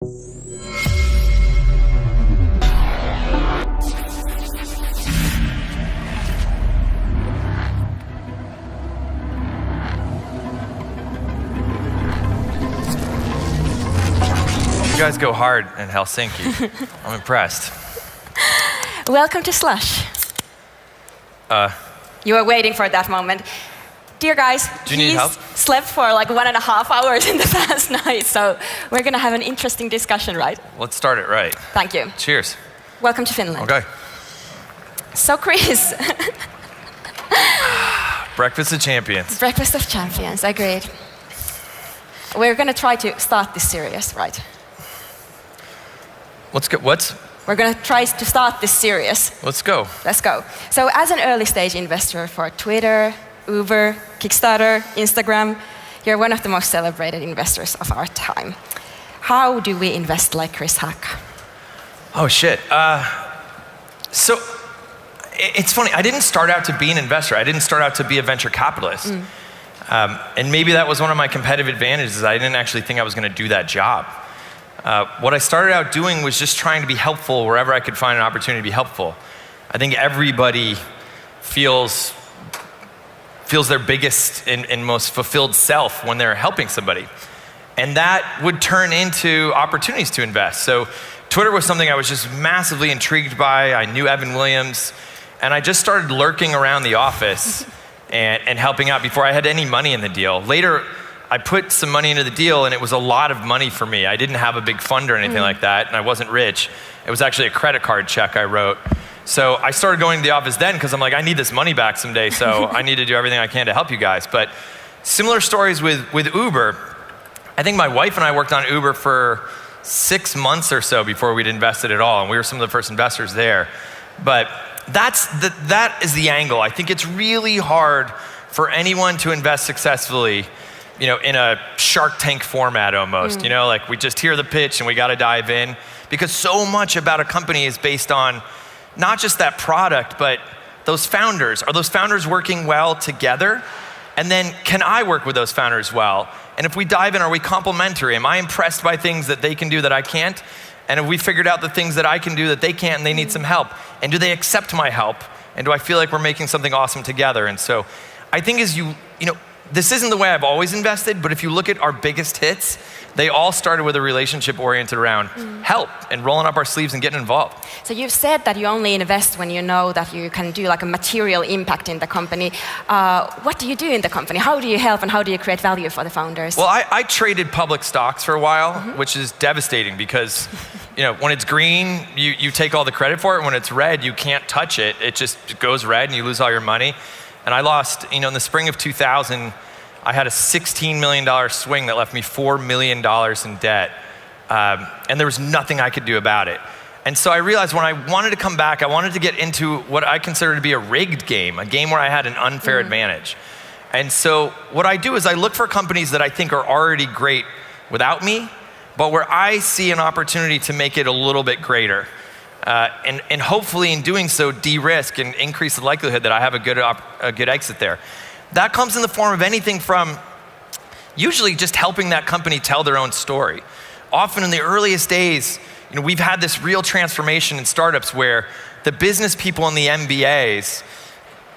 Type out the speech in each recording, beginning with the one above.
You guys go hard in Helsinki. I'm impressed. Welcome to Slush. You were waiting for that moment. Dear guys, do you need help? Slept for like 1.5 hours in the past night, so we're gonna have an interesting discussion, right? Let's start it right. Thank you. Cheers. Welcome to Finland. Okay. So Chris. Breakfast of Champions. Breakfast of Champions, agreed. We're gonna try to start this series, right? Let's go, what? We're gonna try to start this series. Let's go. Let's go. So as an early stage investor for Twitter, Uber, Kickstarter, Instagram, you're one of the most celebrated investors of our time. How do we invest like Chris Sacca? Oh shit. So it's funny, I didn't start out to be an investor. I didn't start out to be a venture capitalist. And maybe that was one of my competitive advantages. I didn't actually think I was gonna do that job. What I started out doing was just trying to be helpful wherever I could find an opportunity to be helpful. I think everybody feels their biggest and most fulfilled self when they're helping somebody. And that would turn into opportunities to invest. So Twitter was something I was just massively intrigued by. I knew Evan Williams, and I just started lurking around the office and helping out before I had any money in the deal. Later, I put some money into the deal, and it was a lot of money for me. I didn't have a big fund or anything like that, and I wasn't rich. It was actually a credit card check I wrote. So I started going to the office then because I'm like, I need this money back someday, so I need to do everything I can to help you guys. But similar stories with Uber. I think my wife and I worked on Uber for 6 months or so before we'd invested at all, and we were some of the first investors there. But that is the angle. I think it's really hard for anyone to invest successfully, you know, in a Shark Tank format almost, you know, like we just hear the pitch and we got to dive in, because so much about a company is based on not just that product, but those founders. Are those founders working well together? And then can I work with those founders well? And if we dive in, are we complementary? Am I impressed by things that they can do that I can't? And have we figured out the things that I can do that they can't and they need some help? And do they accept my help? And do I feel like we're making something awesome together? And so I think as you know, this isn't the way I've always invested, but if you look at our biggest hits, they all started with a relationship oriented around help and rolling up our sleeves and getting involved. So you've said that you only invest when you know that you can do like a material impact in the company. What do you do in the company? How do you help and how do you create value for the founders? Well, I traded public stocks for a while, which is devastating because you know, when it's green, you take all the credit for it. When it's red, you can't touch it. It just goes red and you lose all your money. And I lost, you know, in the spring of 2000, I had a $16 million swing that left me $4 million in debt. And there was nothing I could do about it. And so I realized when I wanted to come back, I wanted to get into what I consider to be a rigged game, a game where I had an unfair advantage. And so what I do is I look for companies that I think are already great without me, but where I see an opportunity to make it a little bit greater. And hopefully in doing so, de-risk and increase the likelihood that I have a good exit there. That comes in the form of anything from usually just helping that company tell their own story. Often in the earliest days, you know, we've had this real transformation in startups where the business people and the MBAs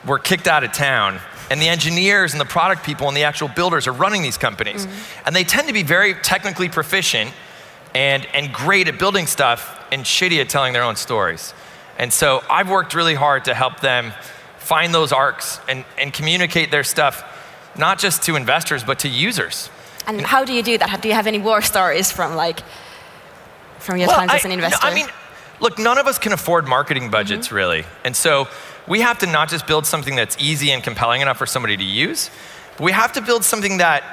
were kicked out of town, and the engineers and the product people and the actual builders are running these companies. And they tend to be very technically proficient and great at building stuff and shitty at telling their own stories. And so I've worked really hard to help them find those arcs and communicate their stuff, not just to investors, but to users. And how do you do that? Do you have any war stories from your times as an investor? I mean, look, none of us can afford marketing budgets really. And so we have to not just build something that's easy and compelling enough for somebody to use, but we have to build something that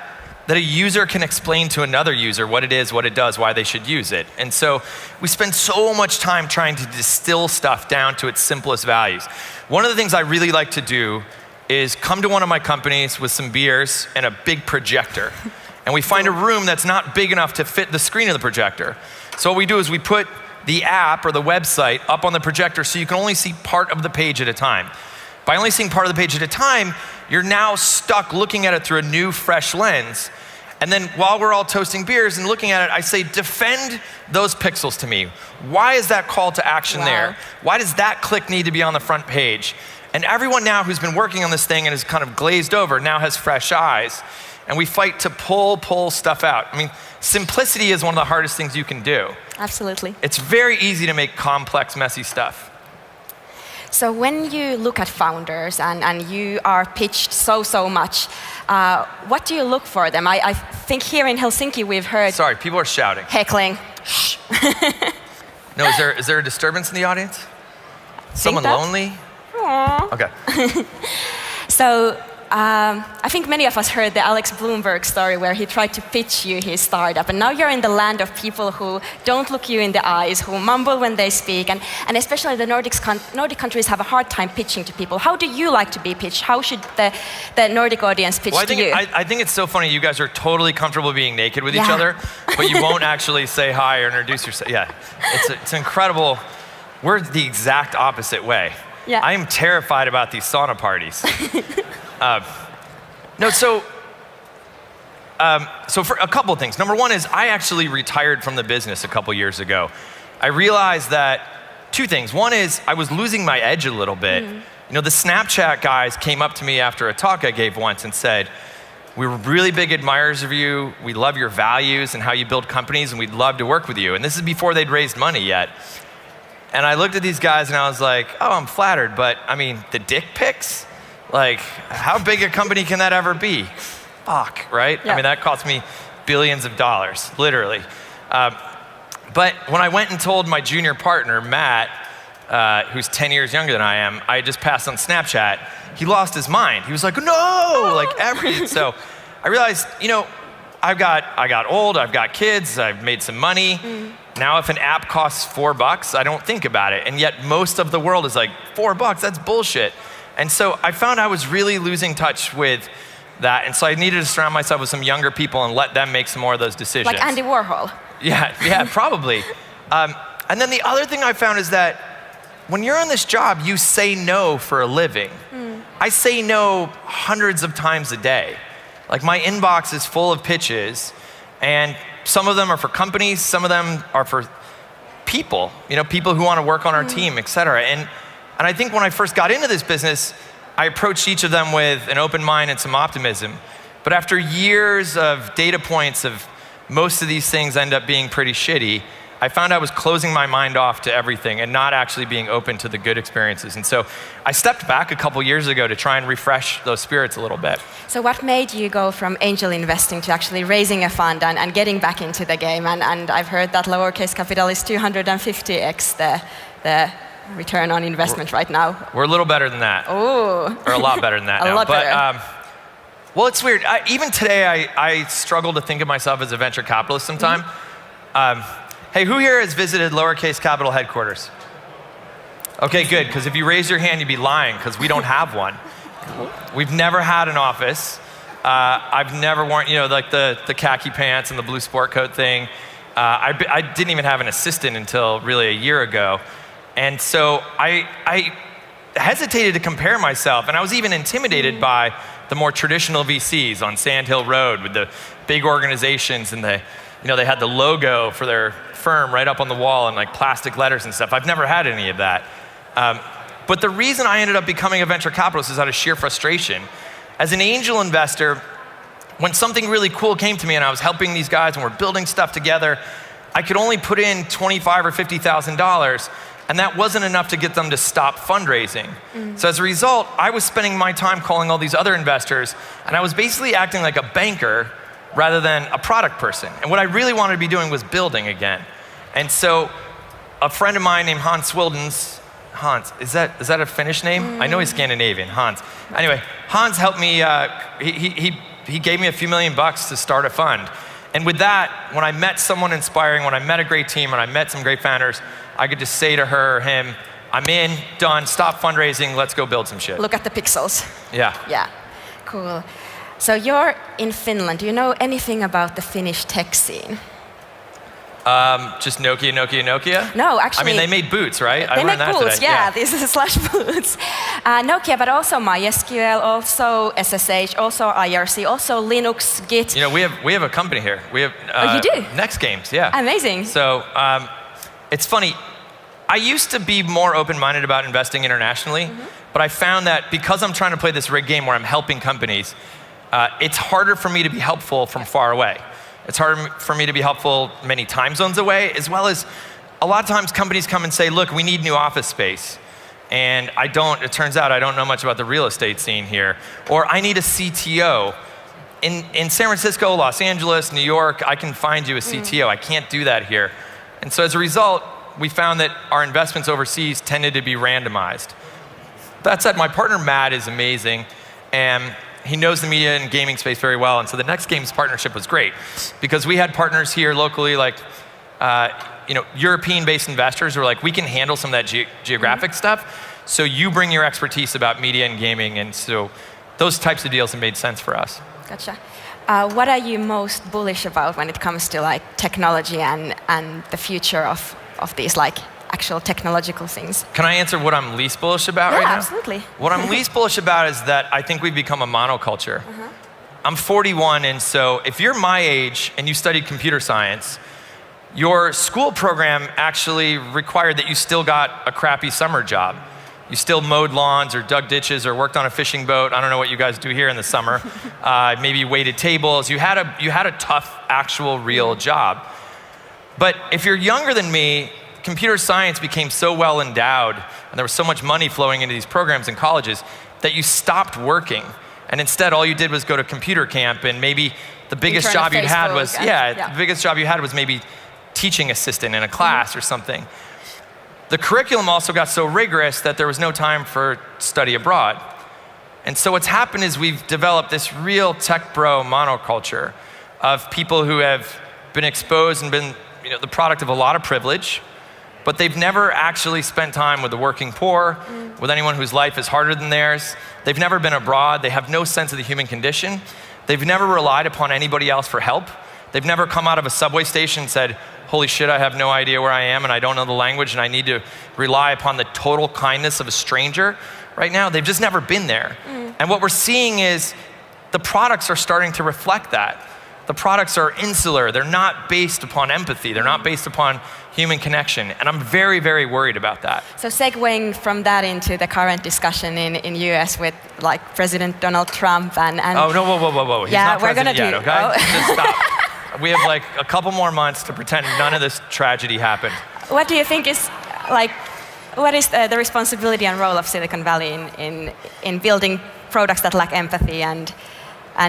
a user can explain to another user what it is, what it does, why they should use it. And so we spend so much time trying to distill stuff down to its simplest values. One of the things I really like to do is come to one of my companies with some beers and a big projector. And we find a room that's not big enough to fit the screen of the projector. So what we do is we put the app or the website up on the projector so you can only see part of the page at a time. By only seeing part of the page at a time, you're now stuck looking at it through a new, fresh lens. And then while we're all toasting beers and looking at it, I say, defend those pixels to me. Why is that call to action there? Why does that click need to be on the front page? And everyone now who's been working on this thing and is kind of glazed over now has fresh eyes. And we fight to pull stuff out. I mean, simplicity is one of the hardest things you can do. Absolutely. It's very easy to make complex, messy stuff. So when you look at founders and you are pitched so much, what do you look for them? I think here in Helsinki we've heard... Sorry, people are shouting. Heckling. No, is there a disturbance in the audience? Someone lonely? Aww. Okay. So I think many of us heard the Alex Bloomberg story where he tried to pitch you his startup, and now you're in the land of people who don't look you in the eyes, who mumble when they speak, and especially the Nordic countries have a hard time pitching to people. How do you like to be pitched? How should the Nordic audience pitch to you? I think it's so funny. You guys are totally comfortable being naked with each other, but you won't actually say hi or introduce yourself. Yeah, it's incredible. We're the exact opposite way. Yeah. I am terrified about these sauna parties. So for a couple of things. Number one is I actually retired from the business a couple years ago. I realized that two things. One is I was losing my edge a little bit. You know, the Snapchat guys came up to me after a talk I gave once and said, we were really big admirers of you. We love your values and how you build companies, and we'd love to work with you. And this is before they'd raised money yet. And I looked at these guys and I was like, oh, I'm flattered, but I mean, the dick pics? Like, how big a company can that ever be? Fuck, right? Yeah. I mean, that cost me billions of dollars, literally. But when I went and told my junior partner, Matt, who's 10 years younger than I am, I just passed on Snapchat, he lost his mind. He was like, no, like so I realized, you know, I got old, I've got kids, I've made some money. Now if an app costs $4, I don't think about it. And yet most of the world is like, $4, that's bullshit. And so I found I was really losing touch with that. And so I needed to surround myself with some younger people and let them make some more of those decisions. Like Andy Warhol. Yeah, probably. And then the other thing I found is that when you're on this job, you say no for a living. I say no hundreds of times a day. Like my inbox is full of pitches, and some of them are for companies, some of them are for people, you know, people who want to work on our team, et cetera. And I think when I first got into this business, I approached each of them with an open mind and some optimism. But after years of data points of most of these things end up being pretty shitty, I found I was closing my mind off to everything and not actually being open to the good experiences. And so I stepped back a couple years ago to try and refresh those spirits a little bit. So what made you go from angel investing to actually raising a fund and getting back into the game? And I've heard that lowercase capital is 250x the return on investment right now. We're a little better than that. Oh. Or a lot better than that now. A lot better. Well, it's weird. Even today, I struggle to think of myself as a venture capitalist sometime. Hey, who here has visited Lowercase Capital headquarters? Okay, good, because if you raise your hand, you'd be lying, because we don't have one. We've never had an office. I've never worn, you know, like the khaki pants and the blue sport coat thing. I didn't even have an assistant until really a year ago. And so I hesitated to compare myself, and I was even intimidated by the more traditional VCs on Sand Hill Road with the big organizations, and they had the logo for their firm right up on the wall in like plastic letters and stuff. I've never had any of that. But the reason I ended up becoming a venture capitalist is out of sheer frustration. As an angel investor, when something really cool came to me and I was helping these guys and we're building stuff together, I could only put in $25,000 or $50,000, and that wasn't enough to get them to stop fundraising. So as a result, I was spending my time calling all these other investors, and I was basically acting like a banker rather than a product person. And what I really wanted to be doing was building again. And so a friend of mine named Hans Wildens, Hans, is that a Finnish name? I know he's Scandinavian, Hans. Anyway, Hans helped me, he gave me a few $1,000,000 to start a fund. And with that, when I met someone inspiring, when I met a great team, when I met some great founders, I could just say to her or him, I'm in, done, stop fundraising, let's go build some shit. Look at the pixels. Yeah. Yeah, cool. So you're in Finland. Do you know anything about the Finnish tech scene? Just Nokia? No, actually. I mean, they made boots, right? They make boots, today. yeah, these are slash boots. Nokia, but also MySQL, also SSH, also IRC, also Linux, Git. You know, we have a company here. We have Oh, you do? Next Games, yeah. Amazing. So it's funny. I used to be more open-minded about investing internationally, but I found that because I'm trying to play this rigged game where I'm helping companies, it's harder for me to be helpful from far away. It's harder for me to be helpful many time zones away, as well as a lot of times companies come and say, look, we need new office space. And it turns out I don't know much about the real estate scene here. Or I need a CTO. In San Francisco, Los Angeles, New York, I can find you a CTO. I can't do that here. And so as a result, we found that our investments overseas tended to be randomized. That said, my partner Matt is amazing, and he knows the media and gaming space very well, and so the Next Games partnership was great because we had partners here locally, like European-based investors who were like, we can handle some of that geographic stuff, so you bring your expertise about media and gaming, and so those types of deals have made sense for us. Gotcha. What are you most bullish about when it comes to like technology and the future of these like actual technological things? Can I answer what I'm least bullish about right now? Yeah, absolutely. What I'm least bullish about is that I think we've become a monoculture. I'm 41, and so if you're my age and you studied computer science, your school program actually required that you still got a crappy summer job. You still mowed lawns or dug ditches or worked on a fishing boat. I don't know what you guys do here in the summer. Maybe you waited tables. You had a tough, actual, real job. But if you're younger than me, computer science became so well endowed, and there was so much money flowing into these programs in colleges, that you stopped working. And instead, all you did was go to computer camp, and maybe the biggest job you had was, the biggest job you had was maybe teaching assistant in a class or something. The curriculum also got so rigorous that there was no time for study abroad. And so what's happened is we've developed this real tech bro monoculture of people who have been exposed and been the product of a lot of privilege, but they've never actually spent time with the working poor, with anyone whose life is harder than theirs. They've never been abroad. They have no sense of the human condition. They've never relied upon anybody else for help. They've never come out of a subway station and said, holy shit, I have no idea where I am and I don't know the language and I need to rely upon the total kindness of a stranger. Right now, they've just never been there. And what we're seeing is the products are starting to reflect that. The products are insular. They're not based upon empathy. They're not based upon human connection. And I'm very, very worried about that. So segueing from that into the current discussion in US with like President Donald Trump and oh, no, whoa. He's not president yet, okay? Oh. Just stop. We have like a couple more months to pretend none of this tragedy happened. What do you think is what is the responsibility and role of Silicon Valley in building products that lack empathy and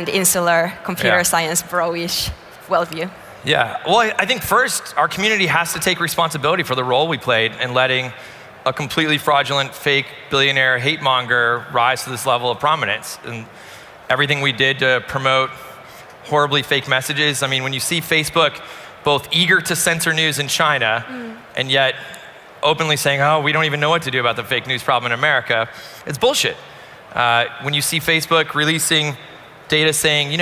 insular computer science bro-ish worldview? Yeah, well, I think first, our community has to take responsibility for the role we played in letting a completely fraudulent, fake, billionaire hate monger rise to this level of prominence. And everything we did to promote horribly fake messages. I mean, when you see Facebook both eager to censor news in China and yet openly saying, oh, we don't even know what to do about the fake news problem in America, it's bullshit. When you see Facebook releasing data saying,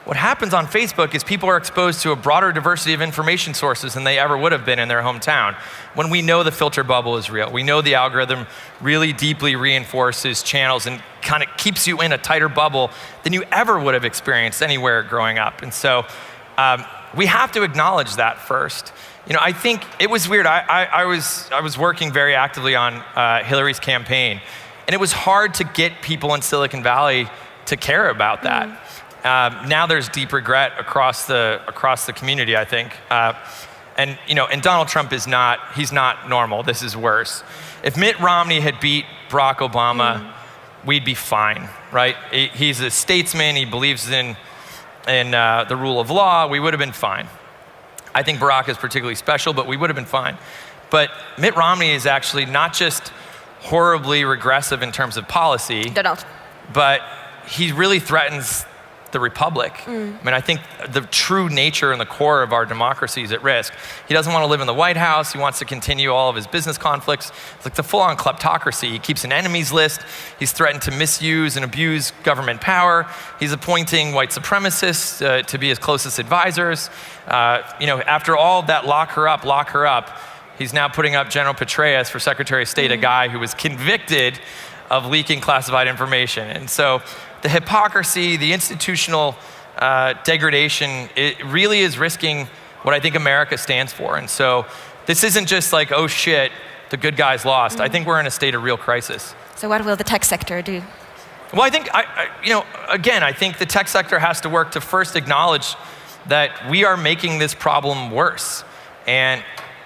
what happens on Facebook is people are exposed to a broader diversity of information sources than they ever would have been in their hometown. When we know the filter bubble is real, we know the algorithm really deeply reinforces channels and kind of keeps you in a tighter bubble than you ever would have experienced anywhere growing up. And so we have to acknowledge that first. I think it was weird. I was working very actively on Hillary's campaign, and it was hard to get people in Silicon Valley to care about that. Now there's deep regret across the community, I think. And Donald Trump he's not normal. This is worse. If Mitt Romney had beat Barack Obama, we'd be fine, right? He's a statesman. He believes in the rule of law. We would have been fine. I think Barack is particularly special, but we would have been fine. But Mitt Romney is actually not just horribly regressive in terms of policy, Donald. but he really threatens the republic. I mean, I think the true nature and the core of our democracy is at risk. He doesn't want to live in the White House. He wants to continue all of his business conflicts. It's like the full-on kleptocracy. He keeps an enemies list. He's threatened to misuse and abuse government power. He's appointing white supremacists to be his closest advisors. After all of that lock her up, he's now putting up General Petraeus for Secretary of State, a guy who was convicted of leaking classified information. And so the hypocrisy, the institutional degradation, it really is risking what I think America stands for. And so this isn't just like, oh shit, the good guys lost. I think we're in a state of real crisis. So what will the tech sector do? Well, I think, I think the tech sector has to work to first acknowledge that we are making this problem worse. And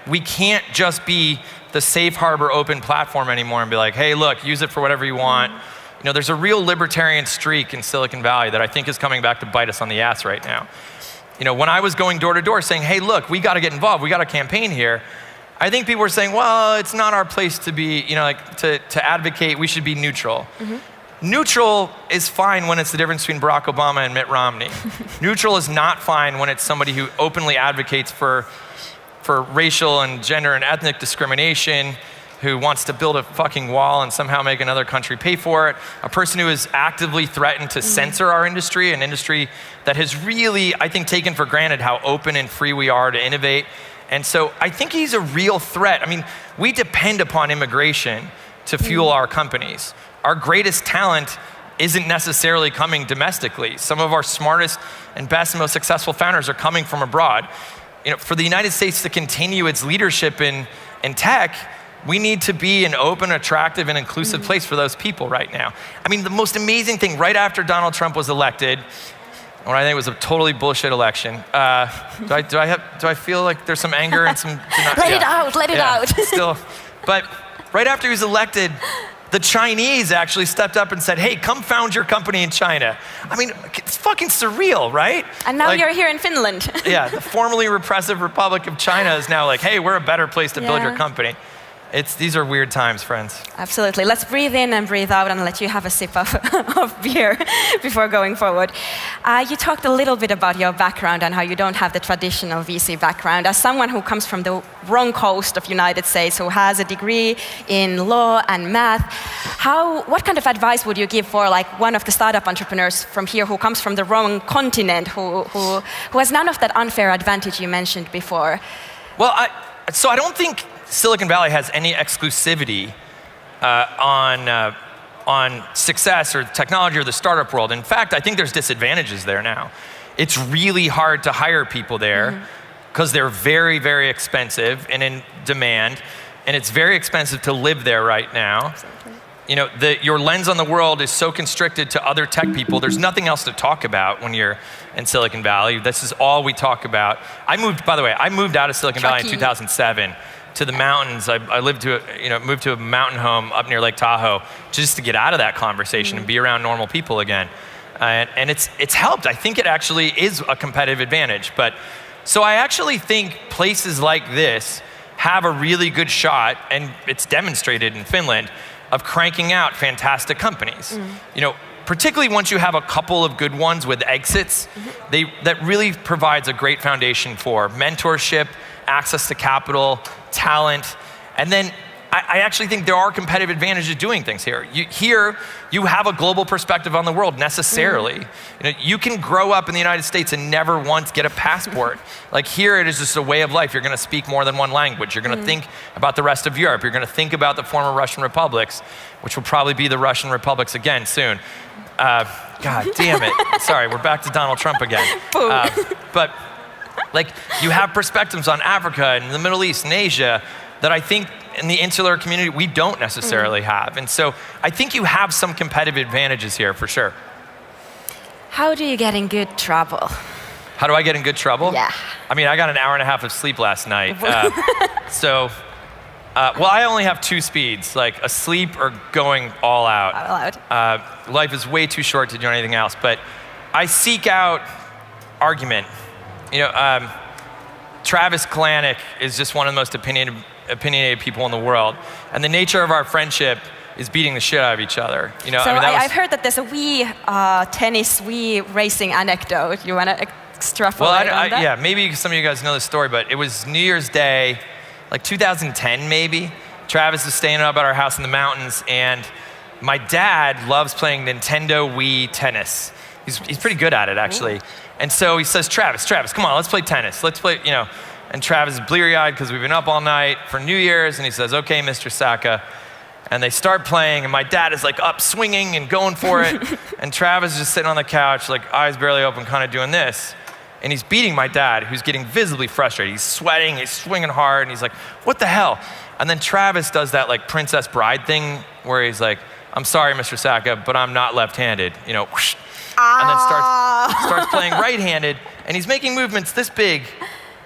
we can't just be the safe harbor open platform anymore and be like, hey, look, use it for whatever you want. There's a real libertarian streak in Silicon Valley that I think is coming back to bite us on the ass right now. When I was going door to door saying, hey, look, we got to get involved, we got a campaign here, I think people were saying, well, it's not our place to be, to advocate, we should be neutral. Neutral is fine when it's the difference between Barack Obama and Mitt Romney. Neutral is not fine when it's somebody who openly advocates for racial and gender and ethnic discrimination, who wants to build a fucking wall and somehow make another country pay for it, a person who has actively threatened to censor our industry, an industry that has really, I think, taken for granted how open and free we are to innovate. And so I think he's a real threat. I mean, we depend upon immigration to fuel our companies. Our greatest talent isn't necessarily coming domestically. Some of our smartest and best and most successful founders are coming from abroad. For the United States to continue its leadership in tech, we need to be an open, attractive, and inclusive place for those people right now. I mean, the most amazing thing, right after Donald Trump was elected, when I think it was a totally bullshit election, do I feel like there's some anger and some... Let it out. Still, but right after he was elected, the Chinese actually stepped up and said, hey, come found your company in China. I mean, it's fucking surreal, right? And now you're here in Finland. Yeah, the formerly repressive Republic of China is now like, hey, we're a better place to build your company. These are weird times, friends. Absolutely. Let's breathe in and breathe out and let you have a sip of beer before going forward. You talked a little bit about your background and how you don't have the traditional VC background. As someone who comes from the wrong coast of United States, who has a degree in law and math, what kind of advice would you give for like one of the startup entrepreneurs from here who comes from the wrong continent, who has none of that unfair advantage you mentioned before? Well, so I don't think Silicon Valley has any exclusivity on success or technology or the startup world. In fact, I think there's disadvantages there now. It's really hard to hire people there because they're very, very expensive and in demand, and it's very expensive to live there right now. Exactly. Your lens on the world is so constricted to other tech people. There's nothing else to talk about when you're in Silicon Valley. This is all we talk about. By the way, I moved out of Silicon Valley in 2007. To the mountains. I moved to a mountain home up near Lake Tahoe just to get out of that conversation and be around normal people again. And it's helped. I think it actually is a competitive advantage. So I actually think places like this have a really good shot, and it's demonstrated in Finland, of cranking out fantastic companies. Particularly once you have a couple of good ones with exits, that really provides a great foundation for mentorship, access to capital, talent, and then I actually think there are competitive advantages doing things here. Here, you have a global perspective on the world necessarily. You can grow up in the United States and never once get a passport. Like here, it is just a way of life. You're going to speak more than one language. You're going to think about the rest of Europe. You're going to think about the former Russian republics, which will probably be the Russian republics again soon. God damn it. Sorry, we're back to Donald Trump again. But like you have perspectives on Africa and the Middle East and Asia that I think in the insular community we don't necessarily have. And so I think you have some competitive advantages here for sure. How do you get in good trouble? How do I get in good trouble? Yeah. I mean, I got an hour and a half of sleep last night. Well, I only have two speeds, like asleep or going all out. All out. Life is way too short to do anything else, but I seek out argument. Travis Kalanick is just one of the most opinionated people in the world. And the nature of our friendship is beating the shit out of each other. You know, So I mean, I've heard that there's a Wii tennis, Wii racing anecdote. You want to extrapolate on that? Yeah, maybe some of you guys know this story, but it was New Year's Day, like 2010 maybe. Travis is staying up at our house in the mountains, and my dad loves playing Nintendo Wii tennis. He's pretty good at it, actually. Ooh. And so he says, Travis, come on, let's play tennis. Let's play, you know. And Travis is bleary-eyed because we've been up all night for New Year's, and he says, okay, Mr. Sacca. And they start playing, and my dad is like up swinging and going for it. And Travis is just sitting on the couch, like eyes barely open, kind of doing this. And he's beating my dad, who's getting visibly frustrated. He's sweating, he's swinging hard, and he's like, what the hell? And then Travis does that like Princess Bride thing where he's like, I'm sorry, Mr. Sacca, but I'm not left-handed, you know, whoosh. And then starts playing right-handed, and he's making movements this big,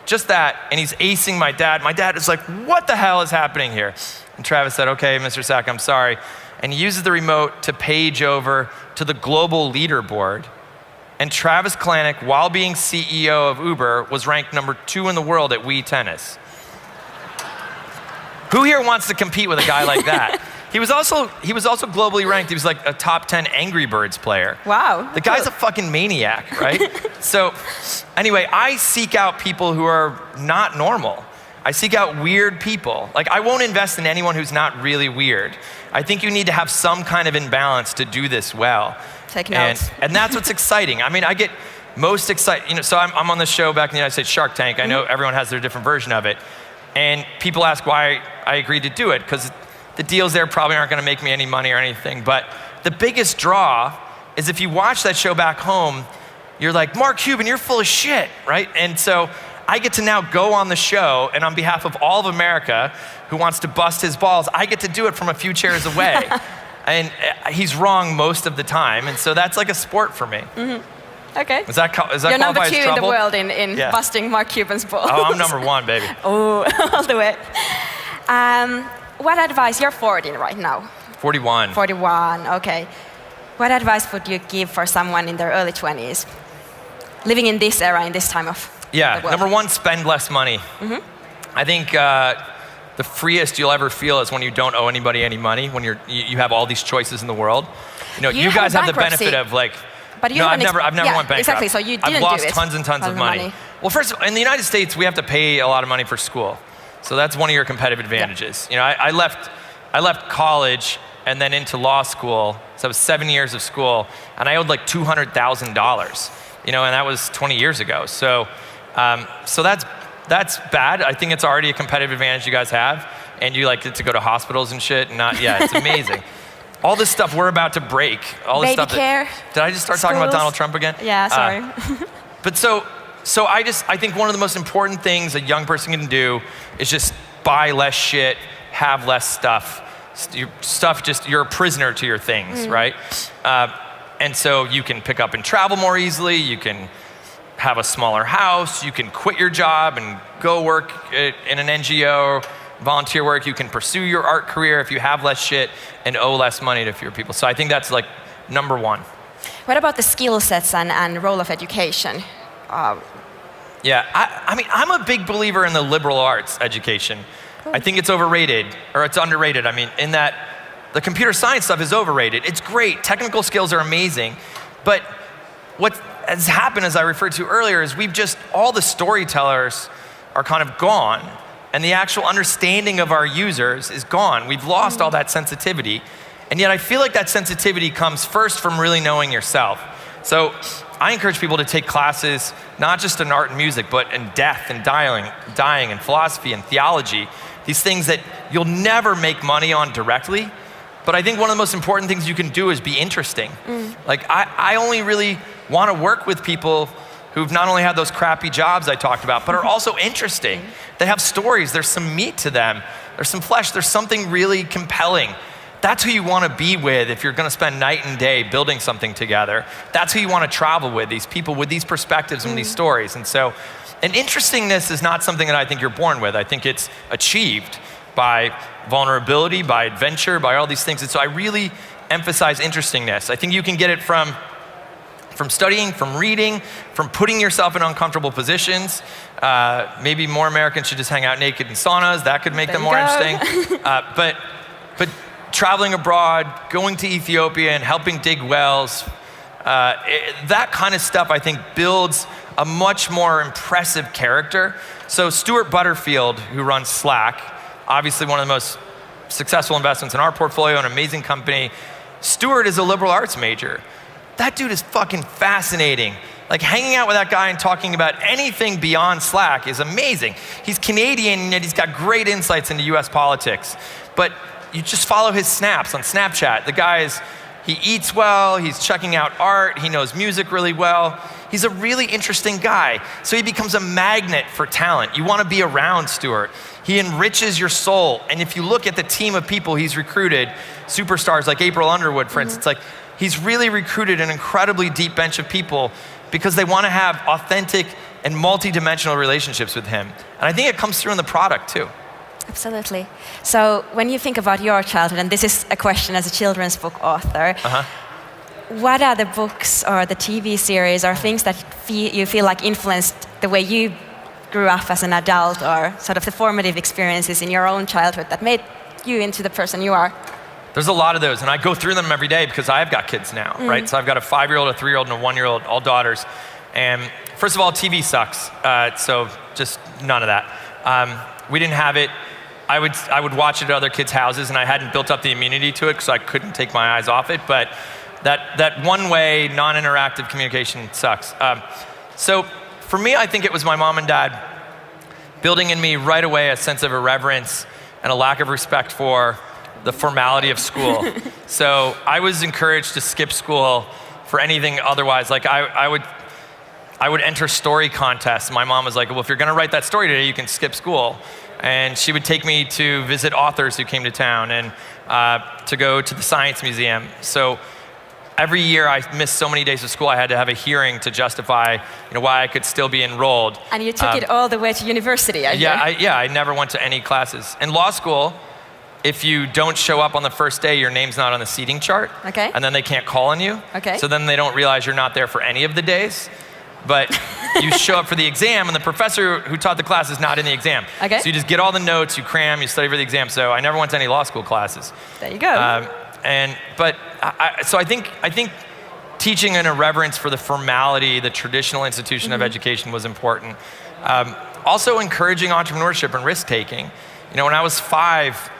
just that, and he's acing my dad. My dad is like, what the hell is happening here? And Travis said, okay, Mr. Sacca, I'm sorry. And he uses the remote to page over to the global leaderboard. And Travis Kalanick, while being CEO of Uber, was ranked number 2 in the world at Wii Tennis. Who here wants to compete with a guy like that? He was also globally ranked. He was like a top 10 Angry Birds player. Wow. The guy's a fucking maniac, right? So anyway, I seek out people who are not normal. I seek out weird people. Like, I won't invest in anyone who's not really weird. I think you need to have some kind of imbalance to do this well. Take notes. And that's what's exciting. I mean, I get most excited, you know, so I'm on the show back in the United States, Shark Tank. I know everyone has their different version of it. And people ask why I agreed to do it, because the deals there probably aren't gonna make me any money or anything. But the biggest draw is if you watch that show back home, you're like, Mark Cuban, you're full of shit, right? And so I get to now go on the show, and on behalf of all of America who wants to bust his balls, I get to do it from a few chairs away. And he's wrong most of the time, and so that's like a sport for me. Okay. Is that You're number 2 in the trouble? world in busting Mark Cuban's balls. Oh, I'm number 1, baby. Oh, all the way. What advice, you're 40 right now. 41. 41, okay. What advice would you give for someone in their early 20s, living in this era, in this time of the world? Number 1, spend less money. I think the freest you'll ever feel is when you don't owe anybody any money, when you have all these choices in the world. You know, you guys have the benefit of like, but you I've never went bankrupt. Exactly, so you didn't I've lost do it. tons and tons of money. Well, first, in the United States, we have to pay a lot of money for school. So that's one of your competitive advantages. You know, I left college and then into law school. So it was 7 years of school, and I owed like $200,000. You know, and that was 20 years ago. So, so that's bad. I think it's already a competitive advantage you guys have, and you like get to go to hospitals and shit. And it's amazing. All this stuff we're about to break. All this Baby stuff. care. Did I just start talking about Donald Trump again? Yeah, sorry. But so I think one of the most important things a young person can do is just buy less shit, have less stuff. You're a prisoner to your things, right? And so you can pick up and travel more easily. You can have a smaller house. You can quit your job and go work in an NGO, volunteer work. You can pursue your art career if you have less shit and owe less money to fewer people. So I think that's like number 1. What about the skill sets and role of education? I mean, I'm a big believer in the liberal arts education. I think it's overrated, or it's underrated. I mean, in that the computer science stuff is overrated. It's great, technical skills are amazing, but what has happened, as I referred to earlier, is all the storytellers are kind of gone, and the actual understanding of our users is gone. We've lost all that sensitivity, and yet I feel like that sensitivity comes first from really knowing yourself. So I encourage people to take classes, not just in art and music, but in death and dying and philosophy and theology, these things that you'll never make money on directly. But I think one of the most important things you can do is be interesting. Like, I only really want to work with people who've not only had those crappy jobs I talked about, but are also interesting. They have stories, there's some meat to them, there's some flesh, there's something really compelling. That's who you want to be with if you're going to spend night and day building something together. That's who you want to travel with, these people with these perspectives and these stories. And so, and interestingness is not something that I think you're born with. I think it's achieved by vulnerability, by adventure, by all these things. And so I really emphasize interestingness. I think you can get it from studying, from reading, from putting yourself in uncomfortable positions. Maybe more Americans should just hang out naked in saunas. That could make them more interesting. But traveling abroad, going to Ethiopia and helping dig wells. That kind of stuff, I think, builds a much more impressive character. So Stuart Butterfield, who runs Slack, obviously one of the most successful investments in our portfolio, an amazing company. Stuart is a liberal arts major. That dude is fucking fascinating. Like hanging out with that guy and talking about anything beyond Slack is amazing. He's Canadian and yet he's got great insights into US politics. But you just follow his snaps on Snapchat. The guy he eats well, he's checking out art, he knows music really well. He's a really interesting guy. So he becomes a magnet for talent. You want to be around Stuart. He enriches your soul. And if you look at the team of people he's recruited, superstars like April Underwood, for instance, like he's really recruited an incredibly deep bench of people because they want to have authentic and multi-dimensional relationships with him. And I think it comes through in the product too. Absolutely. So when you think about your childhood, and this is a question as a children's book author, what are the books or the TV series or things that you feel like influenced the way you grew up as an adult, or sort of the formative experiences in your own childhood that made you into the person you are? There's a lot of those, and I go through them every day because I've got kids now, right? So I've got a 5-year-old, a 3-year-old, and a 1-year-old, all daughters. And first of all, TV sucks, so just none of that. We didn't have it. I would watch it at other kids' houses, and I hadn't built up the immunity to it, so I couldn't take my eyes off it. But that one-way, non-interactive communication sucks. So for me, I think it was my mom and dad building in me right away a sense of irreverence and a lack of respect for the formality of school. So I was encouraged to skip school for anything otherwise. Like I would enter story contests. My mom was like, well, if you're gonna write that story today, you can skip school. And she would take me to visit authors who came to town and to go to the Science Museum. So every year I missed so many days of school, I had to have a hearing to justify why I could still be enrolled. And you took it all the way to university, I hear. I never went to any classes. In law school, if you don't show up on the first day, your name's not on the seating chart. Okay. And then they can't call on you. Okay. So then they don't realize you're not there for any of the days. But you show up for the exam, and the professor who taught the class is not in the exam. Okay. So you just get all the notes, you cram, you study for the exam. So I never went to any law school classes. There you go. So I think teaching an irreverence for the formality, the traditional institution of education was important. Also encouraging entrepreneurship and risk-taking. When I was 5,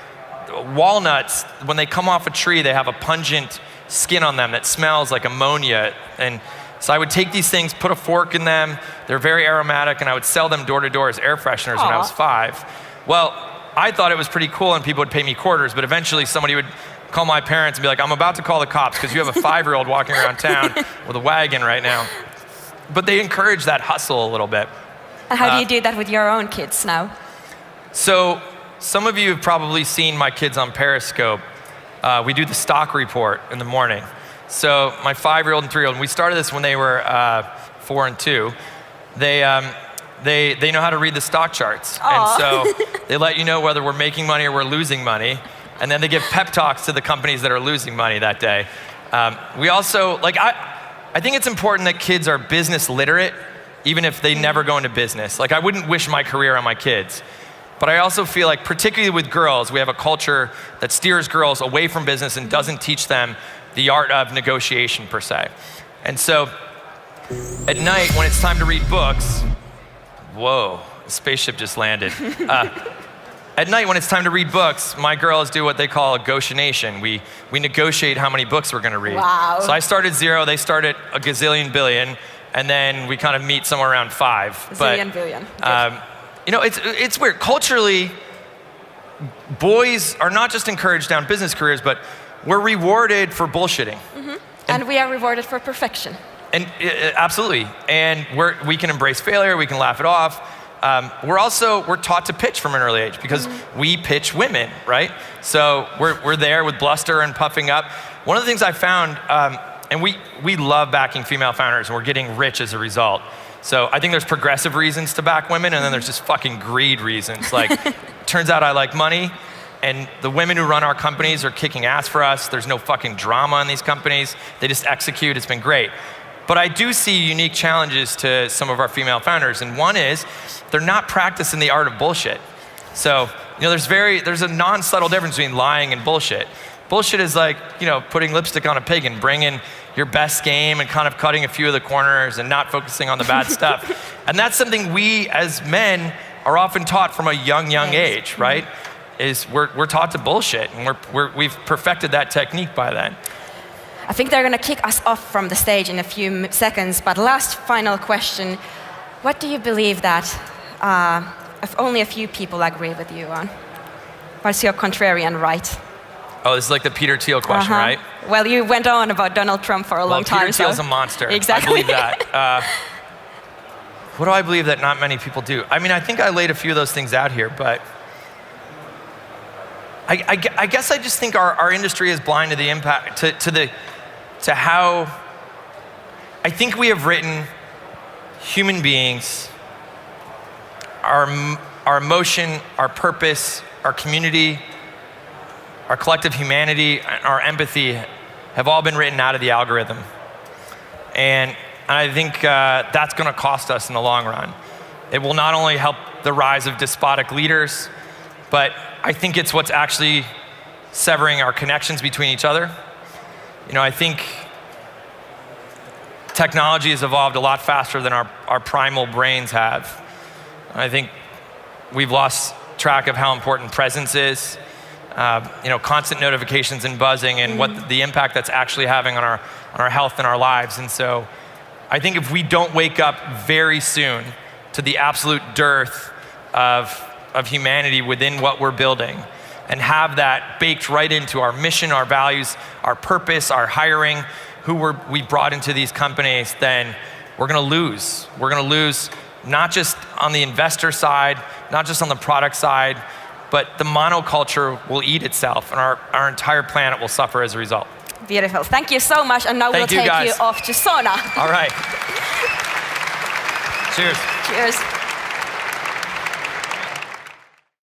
walnuts, when they come off a tree, they have a pungent skin on them that smells like ammonia. And so I would take these things, put a fork in them, they're very aromatic, and I would sell them door to door as air fresheners when I was 5. Well, I thought it was pretty cool and people would pay me quarters, but eventually somebody would call my parents and be like, I'm about to call the cops because you have a 5-year-old walking around town with a wagon right now. But they encourage that hustle a little bit. And how do you do that with your own kids now? So some of you have probably seen my kids on Periscope. We do the stock report in the morning. So my 5-year-old and 3-year-old, and we started this when they were 4 and 2. They know how to read the stock charts. Aww. And so they let you know whether we're making money or we're losing money. And then they give pep talks to the companies that are losing money that day. We also, I think it's important that kids are business literate, even if they never go into business. I wouldn't wish my career on my kids. But I also feel like, particularly with girls, we have a culture that steers girls away from business and doesn't teach them the art of negotiation per se. And so at night when it's time to read books, whoa, a spaceship just landed. At night when it's time to read books, my girls do what they call a Goshenation. We negotiate how many books we're gonna read. Wow. So I start at 0, they start at a gazillion billion, and then we kind of meet somewhere around 5. Billion. It's weird. Culturally, boys are not just encouraged down business careers, but we're rewarded for bullshitting. Mm-hmm. And we are rewarded for perfection. And absolutely. And we can embrace failure, we can laugh it off. We're taught to pitch from an early age because we pitch women, right? So we're there with bluster and puffing up. One of the things I found, and we love backing female founders, and we're getting rich as a result. So I think there's progressive reasons to back women, and then there's just fucking greed reasons. Turns out I like money, and the women who run our companies are kicking ass for us. There's no fucking drama in these companies. They just execute, it's been great. But I do see unique challenges to some of our female founders, and one is they're not practicing the art of bullshit. So there's a non-subtle difference between lying and bullshit. Bullshit is like, putting lipstick on a pig and bringing your best game and kind of cutting a few of the corners and not focusing on the bad stuff. And that's something we as men are often taught from a young age, right? Is we're taught to bullshit, and we've perfected that technique by then. I think they're going to kick us off from the stage in a few seconds, but last final question. What do you believe that if only a few people agree with you on? What's your contrarian right? Oh, this is like the Peter Thiel question, right? Well, you went on about Donald Trump for a long time. Peter Thiel's a monster. Exactly. I believe that. What do I believe that not many people do? I mean, I think I laid a few of those things out here, but I guess I just think our industry is blind to the impact, to how I think we have written human beings, our emotion, our purpose, our community, our collective humanity, and our empathy have all been written out of the algorithm. And I think that's going to cost us in the long run. It will not only help the rise of despotic leaders, but I think it's what's actually severing our connections between each other. I think technology has evolved a lot faster than our primal brains have. I think we've lost track of how important presence is. Constant notifications and buzzing, and what the impact that's actually having on our health and our lives. And so I think if we don't wake up very soon to the absolute dearth of humanity within what we're building, and have that baked right into our mission, our values, our purpose, our hiring, who we brought into these companies, then we're going to lose. We're going to lose not just on the investor side, not just on the product side, but the monoculture will eat itself, and our entire planet will suffer as a result. Beautiful. Thank you so much, and now we'll take you off to sauna. All right. Cheers. Cheers.